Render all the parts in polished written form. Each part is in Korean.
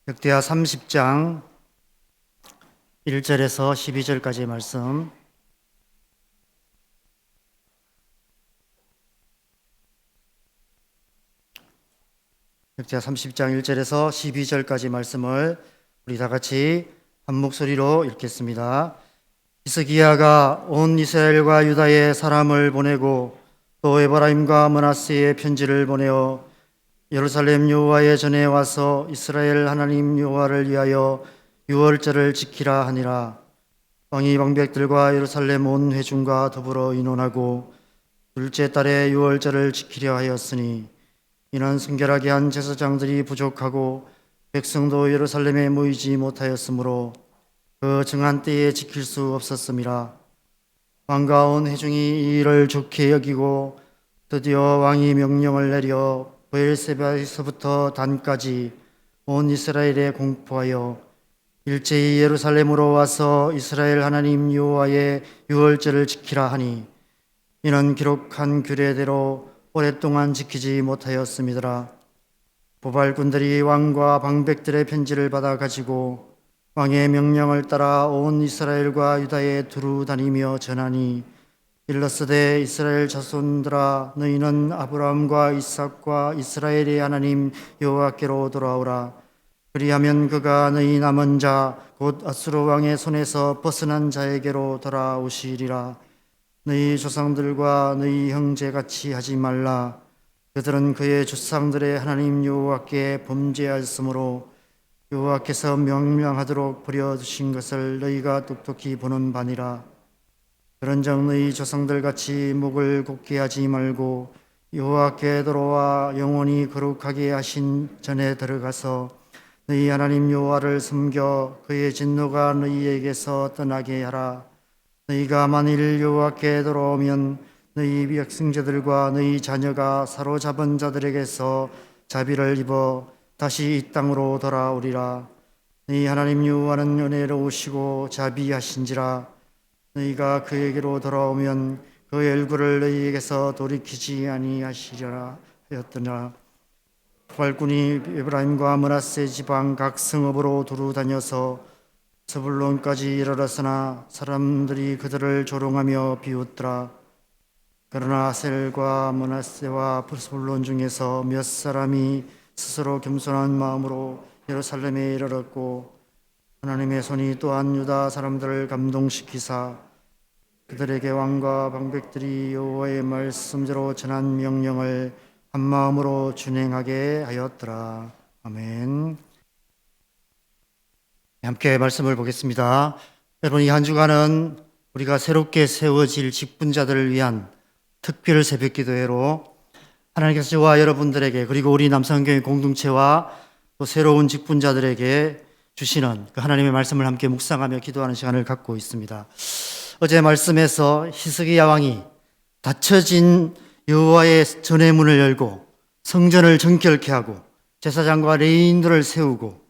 역대하 30장 1절에서 12절까지의 말씀. 역대하 30장 1절에서 12절까지 말씀을 우리 다 같이 한 목소리로 읽겠습니다. 히스기야가 온 이스라엘과 유다에 사람을 보내고 또 에브라임과 므낫세에 편지를 보내어 예루살렘 여호와의 전에 와서 이스라엘 하나님 여호와를 위하여 유월절을 지키라 하니라. 왕이 방백들과 예루살렘 온 회중과 더불어 의논하고 둘째 달에 유월절을 지키려 하였으니 이는 순결하게 한 제사장들이 부족하고 백성도 예루살렘에 모이지 못하였으므로 그 정한 때에 지킬 수 없었음이라. 왕과 온 회중이 이 일을 좋게 여기고 드디어 왕이 명령을 내려 브엘세바에서부터 단까지 온 이스라엘에 공포하여 일제히 예루살렘으로 와서 이스라엘 하나님 여호와의 유월절을 지키라 하니 이는 기록한 규례대로 오랫동안 지키지 못하였음이더라. 보발꾼들이 왕과 방백들의 편지를 받아 가지고 왕의 명령을 따라 온 이스라엘과 유다에 두루 다니며 전하니 일러스되 이스라엘 자손들아 너희는 아브라함과 이삭과 이스라엘의 하나님 여호와께로 돌아오라. 그리하면 그가 너희 남은 자 곧 아수르 왕의 손에서 벗어난 자에게로 돌아오시리라. 너희 조상들과 너희 형제같이 하지 말라. 그들은 그의 조상들의 하나님 여호와께 범죄하였으므로 여호와께서 명령하도록 버려두신 것을 너희가 똑똑히 보는 바니라. 그런즉 너희 조상들같이 목을 곧게 하지 말고 여호와께 돌아와 영원히 거룩하게 하신 전에 들어가서 너희 하나님 여호와를 섬겨 그의 진노가 너희에게서 떠나게 하라. 너희가 만일 여호와께 돌아오면 너희 백성자들과 너희 자녀가 사로잡은 자들에게서 자비를 입어 다시 이 땅으로 돌아오리라. 너희 하나님 여호와는 은혜로우시고 자비하신지라. 너희가 그에게로 돌아오면 그의 얼굴을 너희에게서 돌이키지 아니하시리라 하였더라. 부활꾼이 에브라임과 므낫세 지방 각 성읍으로 두루 다녀서 스불론까지 이르렀으나 사람들이 그들을 조롱하며 비웃더라. 그러나 아셀과 므낫세와 스불론 중에서 몇 사람이 스스로 겸손한 마음으로 예루살렘에 이르렀고 하나님의 손이 또한 유다 사람들을 감동시키사 그들에게 왕과 방백들이 여호와의 말씀대로 전한 명령을 한 마음으로 준행하게 하였더라. 아멘. 함께 말씀을 보겠습니다. 여러분, 이 한 주간은 우리가 새롭게 세워질 직분자들을 위한 특별 새벽 기도회로 하나님께서 저와 여러분들에게 그리고 우리 남성교회 공동체와 또 새로운 직분자들에게 주시는 그 하나님의 말씀을 함께 묵상하며 기도하는 시간을 갖고 있습니다. 어제 말씀에서 히스기야 왕이 닫혀진 여호와의 전의 문을 열고 성전을 정결케 하고 제사장과 레위인들을 세우고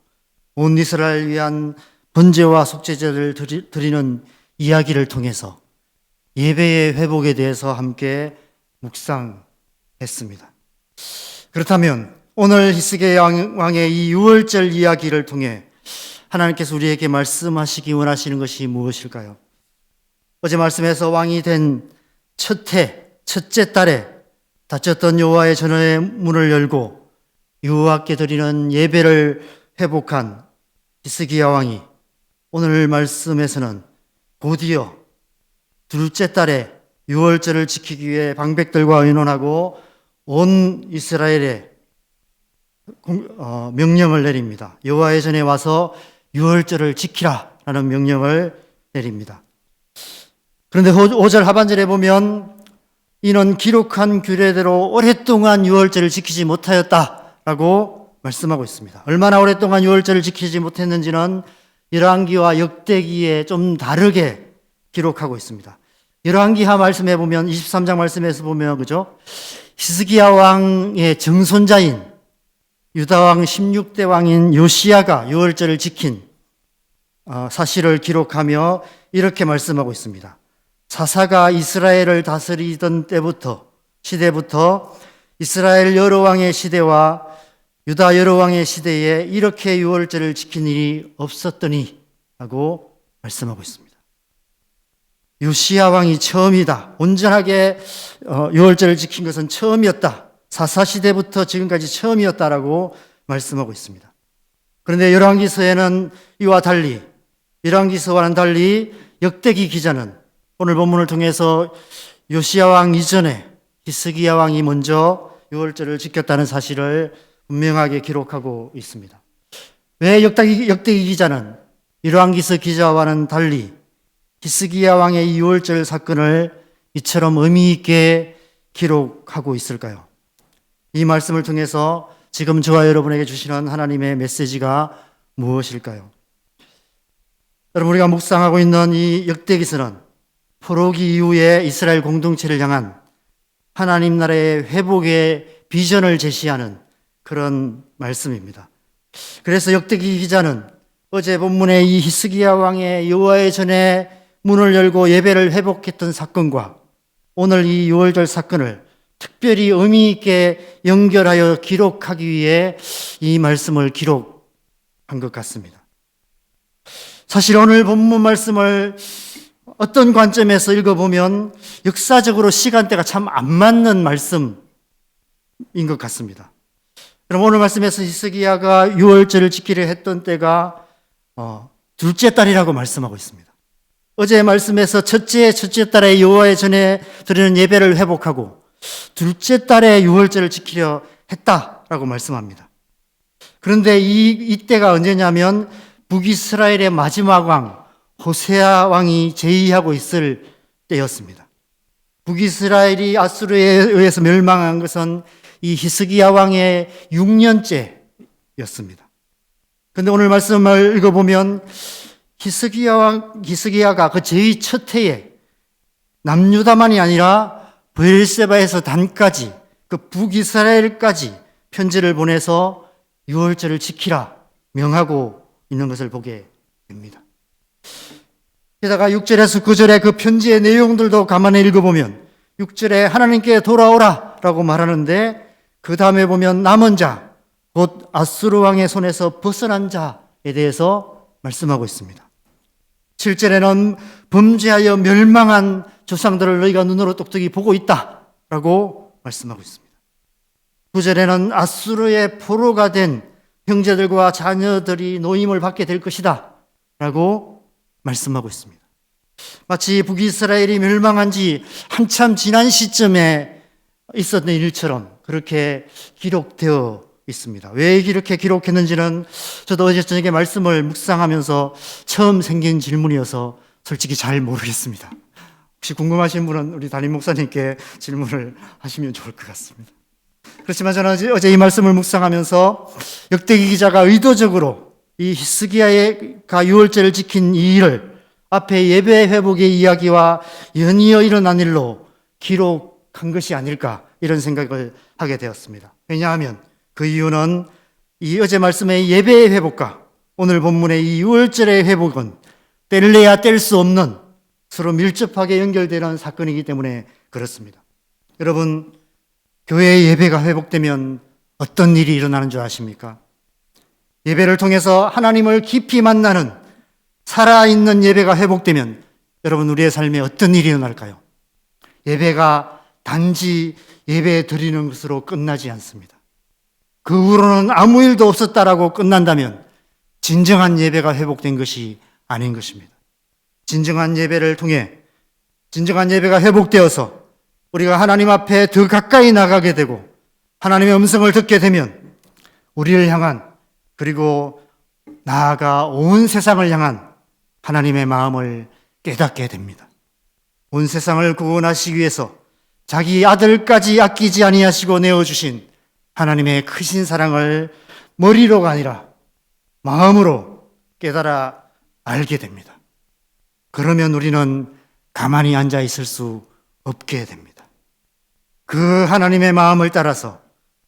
온 이스라엘을 위한 번제와 속죄제를 드리는 이야기를 통해서 예배의 회복에 대해서 함께 묵상했습니다. 그렇다면 오늘 히스기야 왕의 이 유월절 이야기를 통해 하나님께서 우리에게 말씀하시기 원하시는 것이 무엇일까요? 어제 말씀에서 왕이 된 첫째 달에 닫혔던 여호와의 전의 문을 열고 여호와께 드리는 예배를 회복한 히스기야 왕이 오늘 말씀에서는 곧이어 둘째 달에 유월절을 지키기 위해 방백들과 의논하고 온 이스라엘에 명령을 내립니다. 여호와의 전에 와서 유월절을 지키라라는 명령을 내립니다. 그런데 5절 하반절에 보면 이는 기록한 규례대로 오랫동안 유월절을 지키지 못하였다라고 말씀하고 있습니다. 얼마나 오랫동안 유월절을 지키지 못했는지는 열왕기와 역대기에 좀 다르게 기록하고 있습니다. 열왕기하 말씀에 보면 23장 말씀에서 보면 그죠? 히스기야 왕의 증손자인 유다 왕 16대 왕인 요시야가 유월절을 지킨 사실을 기록하며 이렇게 말씀하고 있습니다. 사사가 이스라엘을 다스리던 시대부터 이스라엘 여러 왕의 시대와 유다 여러 왕의 시대에 이렇게 유월절을 지킨 일이 없었더니 하고 말씀하고 있습니다. 요시야 왕이 처음이다. 온전하게 유월절을 지킨 것은 처음이었다. 사사시대부터 지금까지 처음이었다라고 말씀하고 있습니다. 그런데 열왕기서에는 이와 달리, 열왕기서와는 달리 역대기 기자는 오늘 본문을 통해서 요시야 왕 이전에 히스기야 왕이 먼저 유월절을 지켰다는 사실을 분명하게 기록하고 있습니다. 왜 역대기 기자는 열왕기서 기자와는 달리 히스기야 왕의 유월절 사건을 이처럼 의미 있게 기록하고 있을까요? 이 말씀을 통해서 지금 저와 여러분에게 주시는 하나님의 메시지가 무엇일까요? 여러분, 우리가 묵상하고 있는 이 역대기서는 포로기 이후에 이스라엘 공동체를 향한 하나님 나라의 회복의 비전을 제시하는 그런 말씀입니다. 그래서 역대기 기자는 어제 본문의 이 히스기야 왕의 여호와의 전에 문을 열고 예배를 회복했던 사건과 오늘 이 유월절 사건을 특별히 의미 있게 연결하여 기록하기 위해 이 말씀을 기록한 것 같습니다. 사실 오늘 본문 말씀을 어떤 관점에서 읽어보면 역사적으로 시간대가 참 안 맞는 말씀인 것 같습니다. 그럼 오늘 말씀에서 히스기야가 유월절을 지키려 했던 때가 둘째 달이라고 말씀하고 있습니다. 어제 말씀에서 첫째 달에 여호와의 전에 드리는 예배를 회복하고 둘째 달에 유월절을 지키려 했다라고 말씀합니다. 그런데 이때가 언제냐면 북이스라엘의 마지막 왕 호세아 왕이 제위하고 있을 때였습니다. 북이스라엘이 아수르에 의해서 멸망한 것은 이 히스기야 왕의 6년째였습니다. 그런데 오늘 말씀을 읽어보면 히스기야가 그 제위 첫 해에 남유다만이 아니라 브엘세바에서 단까지 그 북이스라엘까지 편지를 보내서 유월절을 지키라 명하고 있는 것을 보게 됩니다. 게다가 6절에서 9절의 그 편지의 내용들도 가만히 읽어보면 6절에 하나님께 돌아오라 라고 말하는데 그 다음에 보면 남은 자, 곧 아수르 왕의 손에서 벗어난 자에 대해서 말씀하고 있습니다. 7절에는 범죄하여 멸망한 조상들을 너희가 눈으로 똑똑히 보고 있다 라고 말씀하고 있습니다. 9절에는 아수르의 포로가 된 형제들과 자녀들이 노임을 받게 될 것이다 라고 말씀하고 있습니다. 마치 북이스라엘이 멸망한 지 한참 지난 시점에 있었던 일처럼 그렇게 기록되어 있습니다. 왜 이렇게 기록했는지는 저도 어제 저녁에 말씀을 묵상하면서 처음 생긴 질문이어서 솔직히 잘 모르겠습니다. 혹시 궁금하신 분은 우리 담임 목사님께 질문을 하시면 좋을 것 같습니다. 그렇지만 저는 어제 이 말씀을 묵상하면서 역대기 기자가 의도적으로 이 히스기야가 유월절을 지킨 이 일을 앞에 예배 회복의 이야기와 연이어 일어난 일로 기록한 것이 아닐까 이런 생각을 하게 되었습니다. 왜냐하면 그 이유는 이 어제 말씀의 예배의 회복과 오늘 본문의 이 유월절의 회복은 뗄래야 뗄 수 없는 서로 밀접하게 연결되는 사건이기 때문에 그렇습니다. 여러분, 교회의 예배가 회복되면 어떤 일이 일어나는 줄 아십니까? 예배를 통해서 하나님을 깊이 만나는 살아있는 예배가 회복되면 여러분 우리의 삶에 어떤 일이 일어날까요? 예배가 단지 예배 드리는 것으로 끝나지 않습니다. 그 후로는 아무 일도 없었다라고 끝난다면 진정한 예배가 회복된 것이 아닌 것입니다. 진정한 예배를 통해 진정한 예배가 회복되어서 우리가 하나님 앞에 더 가까이 나가게 되고 하나님의 음성을 듣게 되면 우리를 향한 그리고 나아가 온 세상을 향한 하나님의 마음을 깨닫게 됩니다. 온 세상을 구원하시기 위해서 자기 아들까지 아끼지 아니하시고 내어주신 하나님의 크신 사랑을 머리로가 아니라 마음으로 깨달아 알게 됩니다. 그러면 우리는 가만히 앉아 있을 수 없게 됩니다. 그 하나님의 마음을 따라서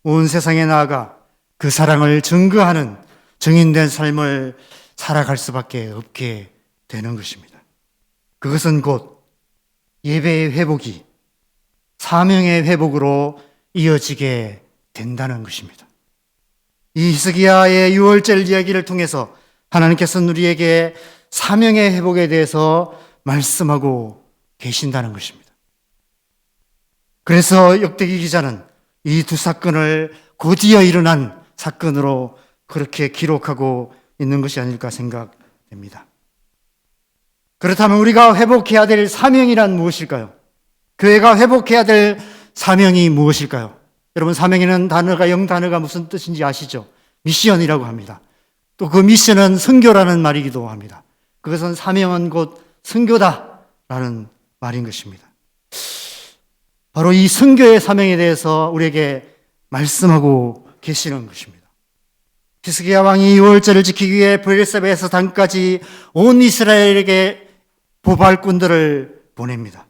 온 세상에 나아가 그 사랑을 증거하는 증인된 삶을 살아갈 수밖에 없게 되는 것입니다. 그것은 곧 예배의 회복이 사명의 회복으로 이어지게 된다는 것입니다. 이 히스기야의 유월절 이야기를 통해서 하나님께서는 우리에게 사명의 회복에 대해서 말씀하고 계신다는 것입니다. 그래서 역대기 기자는 이 두 사건을 곧이어 일어난 사건으로 그렇게 기록하고 있는 것이 아닐까 생각됩니다. 그렇다면 우리가 회복해야 될 사명이란 무엇일까요? 교회가 회복해야 될 사명이 무엇일까요? 여러분, 사명이라는 단어가 영단어가 무슨 뜻인지 아시죠? 미션이라고 합니다. 또 그 미션은 선교라는 말이기도 합니다. 그것은 사명은 곧 선교다라는 말인 것입니다. 바로 이 선교의 사명에 대해서 우리에게 말씀하고 계시는 것입니다. 히스기야 왕이 유월절을 지키기 위해 브엘세바에서 단까지 온 이스라엘에게 보발꾼들을 보냅니다.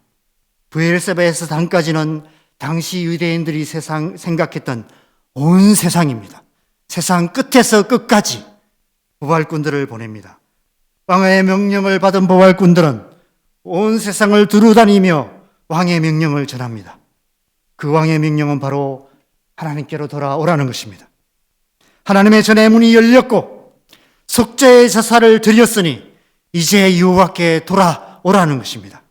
브엘세바에서 단까지는 당시 유대인들이 생각했던 온 세상입니다. 세상 끝에서 끝까지 보발꾼들을 보냅니다. 왕의 명령을 받은 보발꾼들은 온 세상을 두루다니며 왕의 명령을 전합니다. 그 왕의 명령은 바로 하나님께로 돌아오라는 것입니다. 하나님의 전의 문이 열렸고 속죄의 제사를 드렸으니 이제 여호와께 돌아오라는 것입니다.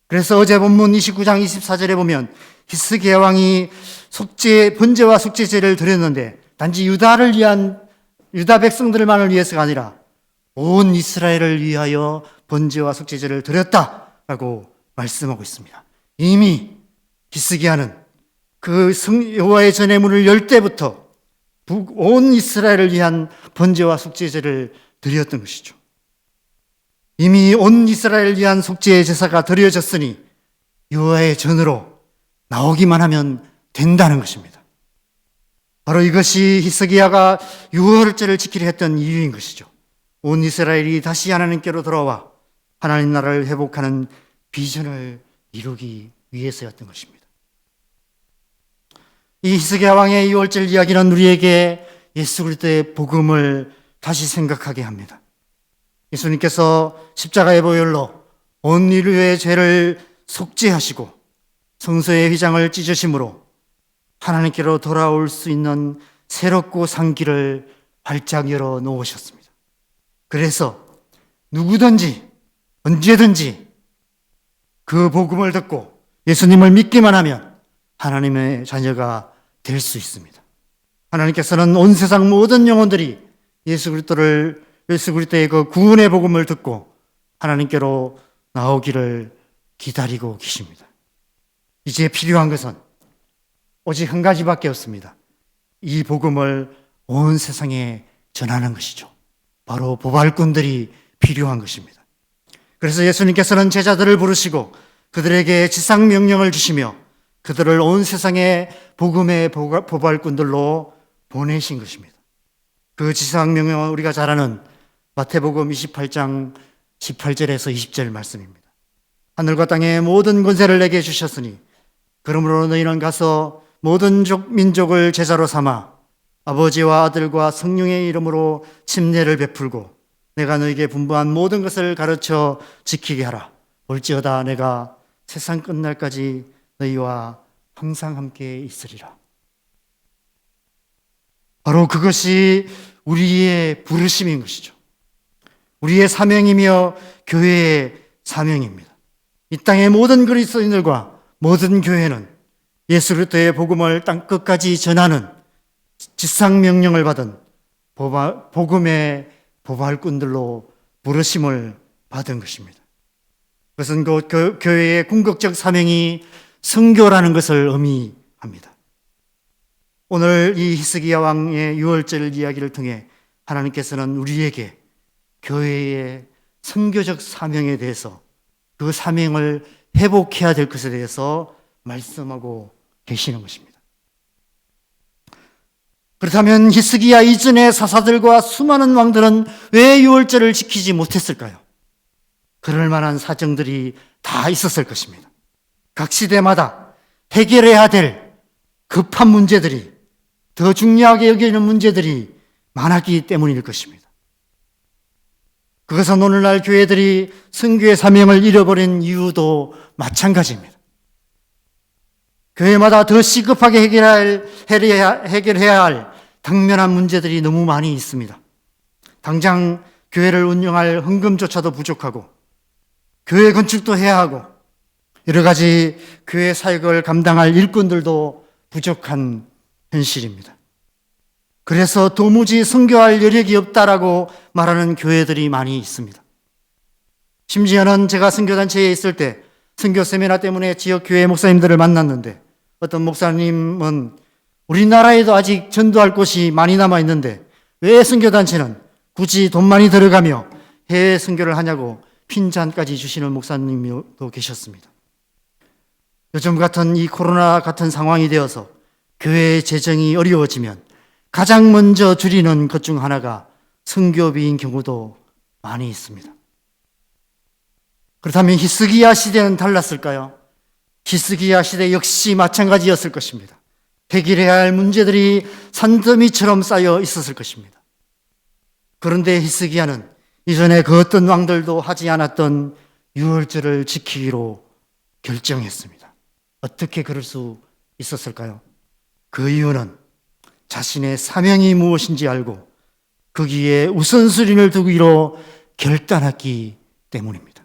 그래서 어제 본문 29장 24절에 보면 히스기야 왕이 번제와 속죄제를 드렸는데 단지 유다 백성들만을 위해서가 아니라 온 이스라엘을 위하여 번제와 속죄제를 드렸다라고 말씀하고 있습니다. 이미 히스기야는 그 여호와의 전의 문을 열 때부터 온 이스라엘을 위한 번제와 속죄제를 드렸던 것이죠. 이미 온 이스라엘을 위한 속죄의 제사가 드려졌으니 여호와의 전으로 나오기만 하면 된다는 것입니다. 바로 이것이 히스기야가 유월절을 지키려 했던 이유인 것이죠. 온 이스라엘이 다시 하나님께로 돌아와 하나님 나라를 회복하는 비전을 이루기 위해서였던 것입니다. 이 히스기야 왕의 유월절 이야기는 우리에게 예수 그리스도의 복음을 다시 생각하게 합니다. 예수님께서 십자가의 보혈로 온 인류의 죄를 속죄하시고 성소의 휘장을 찢으심으로 하나님께로 돌아올 수 있는 새롭고 산 길을 활짝 열어 놓으셨습니다. 그래서 누구든지 언제든지 그 복음을 듣고 예수님을 믿기만 하면 하나님의 자녀가 될 수 있습니다. 하나님께서는 온 세상 모든 영혼들이 예수 그리스도의 그 구원의 복음을 듣고 하나님께로 나오기를 기다리고 계십니다. 이제 필요한 것은 오직 한 가지밖에 없습니다. 이 복음을 온 세상에 전하는 것이죠. 바로 보발꾼들이 필요한 것입니다. 그래서 예수님께서는 제자들을 부르시고 그들에게 지상 명령을 주시며 그들을 온 세상에 복음의 보발꾼들로 보내신 것입니다. 그 지상 명령은 우리가 잘 아는 마태복음 28장 18절에서 20절 말씀입니다. 하늘과 땅의 모든 권세를 내게 주셨으니 그러므로 너희는 가서 모든 민족을 제자로 삼아 아버지와 아들과 성령의 이름으로 침례를 베풀고 내가 너희에게 분부한 모든 것을 가르쳐 지키게 하라. 볼지어다 내가 세상 끝날까지 너희와 항상 함께 있으리라. 바로 그것이 우리의 부르심인 것이죠. 우리의 사명이며 교회의 사명입니다. 이 땅의 모든 그리스도인들과 모든 교회는 예수 그리스도의 복음을 땅 끝까지 전하는 지상 명령을 받은 복음의 보발꾼들로 부르심을 받은 것입니다. 그것은 그 교회의 궁극적 사명이 선교라는 것을 의미합니다. 오늘 이 히스기야 왕의 유월절 이야기를 통해 하나님께서는 우리에게 교회의 선교적 사명에 대해서 그 사명을 회복해야 될 것에 대해서 말씀하고 계시는 것입니다. 그렇다면 히스기야 이전의 사사들과 수많은 왕들은 왜 유월절을 지키지 못했을까요? 그럴 만한 사정들이 다 있었을 것입니다. 각 시대마다 해결해야 될 급한 문제들이, 더 중요하게 여기는 문제들이 많았기 때문일 것입니다. 그것은 오늘날 교회들이 선교의 사명을 잃어버린 이유도 마찬가지입니다. 교회마다 더 시급하게 해결해야 할 당면한 문제들이 너무 많이 있습니다. 당장 교회를 운영할 헌금조차도 부족하고 교회 건축도 해야 하고 여러 가지 교회 사역을 감당할 일꾼들도 부족한 현실입니다. 그래서 도무지 선교할 여력이 없다라고 말하는 교회들이 많이 있습니다. 심지어는 제가 선교단체에 있을 때 선교 세미나 때문에 지역 교회 목사님들을 만났는데 어떤 목사님은 우리나라에도 아직 전도할 곳이 많이 남아 있는데 왜 선교단체는 굳이 돈 많이 들어가며 해외 선교를 하냐고 핀잔까지 주시는 목사님도 계셨습니다. 요즘 같은 이 코로나 같은 상황이 되어서 교회의 재정이 어려워지면 가장 먼저 줄이는 것 중 하나가 선교비인 경우도 많이 있습니다. 그렇다면 히스기야 시대는 달랐을까요? 히스기야 시대 역시 마찬가지였을 것입니다. 해결해야 할 문제들이 산더미처럼 쌓여 있었을 것입니다. 그런데 히스기야는 이전에 그 어떤 왕들도 하지 않았던 유월절을 지키기로 결정했습니다. 어떻게 그럴 수 있었을까요? 그 이유는 자신의 사명이 무엇인지 알고 거기에 우선순위를 두기로 결단했기 때문입니다.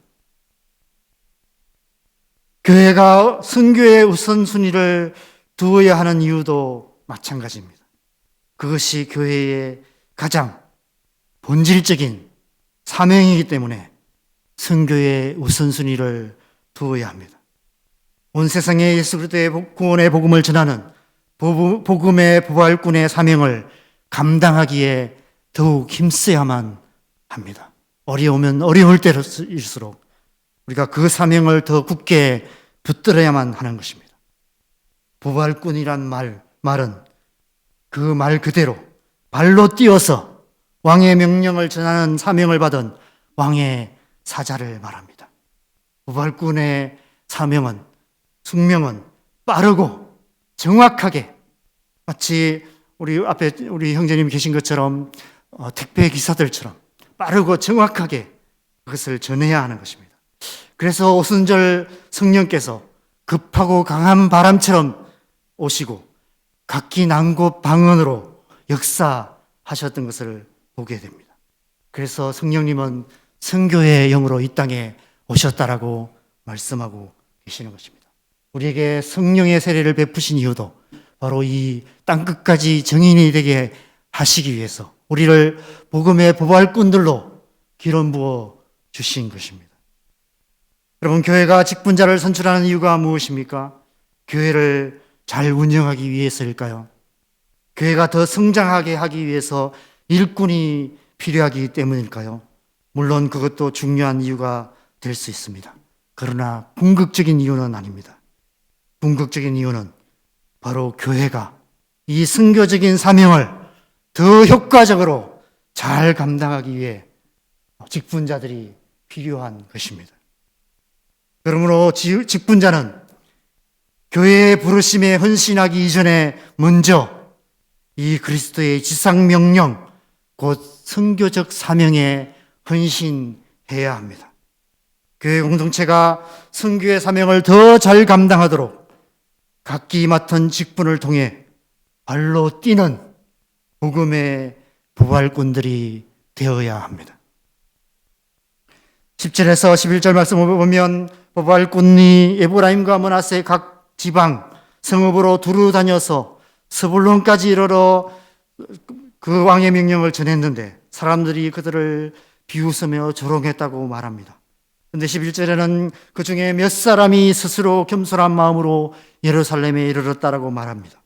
교회가 선교의 우선순위를 두어야 하는 이유도 마찬가지입니다. 그것이 교회의 가장 본질적인 사명이기 때문에 선교의 우선순위를 두어야 합니다. 온 세상에 예수 그리스도의 구원의 복음을 전하는 복음의 부활꾼의 사명을 감당하기에 더욱 힘써야만 합니다. 어려우면 어려울 때일수록 우리가 그 사명을 더 굳게 붙들어야만 하는 것입니다. 부활꾼이란 말은 그 말 그대로 발로 뛰어서 왕의 명령을 전하는 사명을 받은 왕의 사자를 말합니다. 부활꾼의 사명은, 숙명은 빠르고 정확하게 마치 우리 앞에 우리 형제님 계신 것처럼 택배 기사들처럼 빠르고 정확하게 그것을 전해야 하는 것입니다. 그래서 오순절 성령께서 급하고 강한 바람처럼 오시고 각기 난곳 방언으로 역사하셨던 것을 보게 됩니다. 그래서 성령님은 선교의 영으로 이 땅에 오셨다라고 말씀하고 계시는 것입니다. 우리에게 성령의 세례를 베푸신 이유도 바로 이 땅끝까지 증인이 되게 하시기 위해서 우리를 복음의 부활꾼들로 기름 부어 주신 것입니다. 여러분, 교회가 직분자를 선출하는 이유가 무엇입니까? 교회를 잘 운영하기 위해서일까요? 교회가 더 성장하게 하기 위해서 일꾼이 필요하기 때문일까요? 물론 그것도 중요한 이유가 될 수 있습니다. 그러나 궁극적인 이유는 아닙니다. 궁극적인 이유는 바로 교회가 이 선교적인 사명을 더 효과적으로 잘 감당하기 위해 직분자들이 필요한 것입니다. 그러므로 직분자는 교회의 부르심에 헌신하기 이전에 먼저 이 그리스도의 지상명령, 곧 선교적 사명에 헌신해야 합니다. 교회 공동체가 선교의 사명을 더 잘 감당하도록 각기 맡은 직분을 통해 발로 뛰는 복음의 부활꾼들이 되어야 합니다. 10절에서 11절 말씀을 보면 부활꾼이 에브라임과 므낫세 각 지방 성읍으로 두루 다녀서 스불론까지 이르러 그 왕의 명령을 전했는데 사람들이 그들을 비웃으며 조롱했다고 말합니다. 그런데 11절에는 그 중에 몇 사람이 스스로 겸손한 마음으로 예루살렘에 이르렀다라고 말합니다.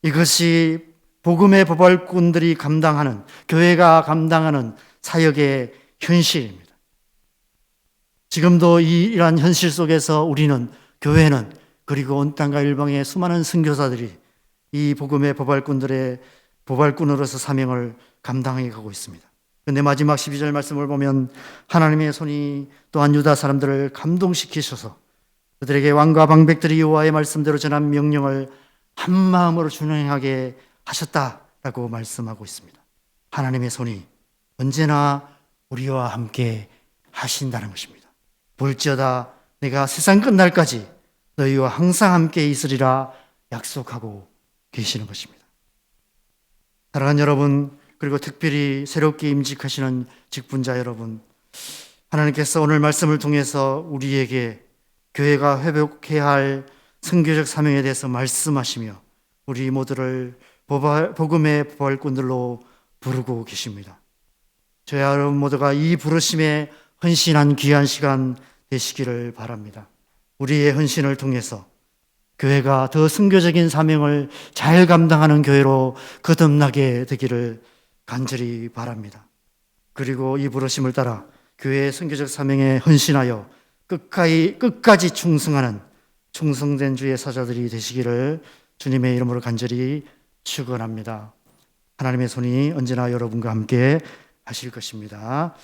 이것이 복음의 부활꾼들이 감당하는, 교회가 감당하는 사역의 현실입니다. 지금도 이러한 현실 속에서 우리는, 교회는, 그리고 온 땅과 일방의 수많은 선교사들이 이 복음의 부활꾼으로서 사명을 감당해 가고 있습니다. 그런데 마지막 12절 말씀을 보면 하나님의 손이 또한 유다 사람들을 감동시키셔서 그들에게 왕과 방백들이 여호와의 말씀대로 전한 명령을 한 마음으로 준행하게 하셨다라고 말씀하고 있습니다. 하나님의 손이 언제나 우리와 함께 하신다는 것입니다. 볼지어다 내가 세상 끝날까지 너희와 항상 함께 있으리라 약속하고 계시는 것입니다. 사랑하는 여러분, 그리고 특별히 새롭게 임직하시는 직분자 여러분, 하나님께서 오늘 말씀을 통해서 우리에게 교회가 회복해야 할 선교적 사명에 대해서 말씀하시며 우리 모두를 복음의 부활꾼들로 부르고 계십니다. 저희 여러분 모두가 이 부르심에 헌신한 귀한 시간 되시기를 바랍니다. 우리의 헌신을 통해서 교회가 더 선교적인 사명을 잘 감당하는 교회로 거듭나게 되기를 간절히 바랍니다. 그리고 이 부르심을 따라 교회의 선교적 사명에 헌신하여 끝까지 충성하는 충성된 주의 사자들이 되시기를 주님의 이름으로 간절히 축원합니다. 하나님의 손이 언제나 여러분과 함께 하실 것입니다.